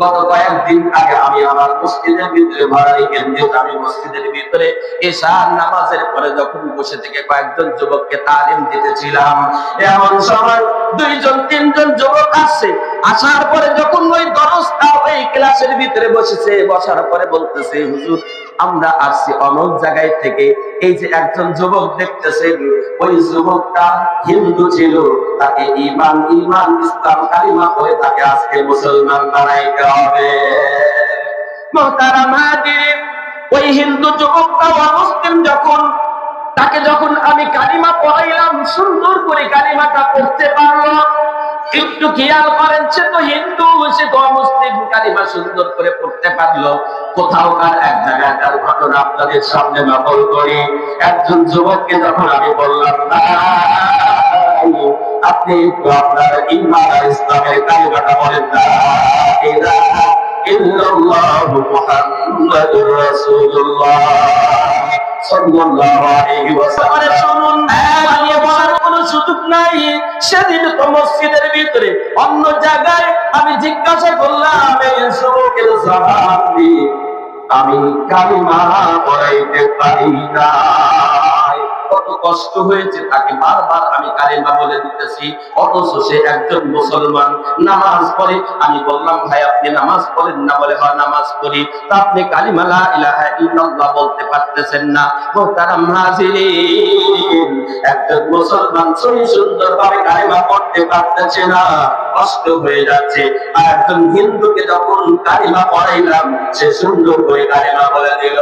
গত কয়েকদিন আগে আমি আমার মসজিদের ভিতরে ভাড়াই কেন্দ্রিত আমি মসজিদের ভিতরে এশার নামাজের পরে যখন বসে থেকে কয়েকজন যুবককে তালিম দিতেছিলাম, এমন সময় দুইজন তিনজন যুবক আসছে। আসার পরে যখন ওই দরজটা ওই ক্লাসের ভিতরে বসেছে, বসার পরে বলতেছে, হুজুর আমরা আসছি অনেক জায়গায় থেকে। এই যে একজন যুবক দেখতেছেন, ওই যুবকটা হিন্দু ছিল, তাকে ইমান ইসলাম কালিমা করে তাকে আজকে মুসলমান বানাইতে হবে। মুহতারাম হাজিরিন, ওই হিন্দু যুবকটা অমুসলিম যখন আমি কালিমা পড়াইলাম, সুন্দর করে কালিমাটা পড়তে পারলো। একটু খেয়াল করেন, সে তো হিন্দু, সে তো অমুসলিম, কালিমা সুন্দর করে পড়তে পারলো। কোথাওকার এক জায়গাটার ঘটনা আপনাদের সামনে নকল করি। একজন যুবককে যখন আমি বললাম, আপনি একটু আপনার ঈমান আর ইসলামের কালিমাটা বলেন না, ইলাহা ইল্লাল্লাহু মুহাম্মাদুর রাসূলুল্লাহ সাল্লাল্লাহু আলাইহি ওয়াসাল্লাম। শুনুন, পালিয়ে বলার কোনো সুযোগ নাই। সেদিন তো মসজিদের ভিতরে অন্য জায়গায় আমি জিজ্ঞাসা করলাম, এই যুবকের জবাব দি, আমি কালিমা পড়াইতে পারি না। কত কষ্ট হয়েছে, তাকে বারবার আমি কালিমা বলে দিতেছি, অথচ সে একজন মুসলমান, নামাজ পড়ে। আমি বললাম, ভাই আপনি নামাজ পড়েন না? বলে হ্যাঁ নামাজ পড়ি। তা আপনি কালিমা লা ইলাহা ইল্লাল্লাহ বলতে পারতেছেন না? মুহতারাম হাজিরিন, একজন মুসলমান সুন্দরভাবে কালিমা পড়তে পারতেছে না, কষ্ট হয়ে যাচ্ছে। আর একজন হিন্দুকে যখন কালিমা পড়াইলাম, সে সুন্দর করে কালিমা বলে দিল।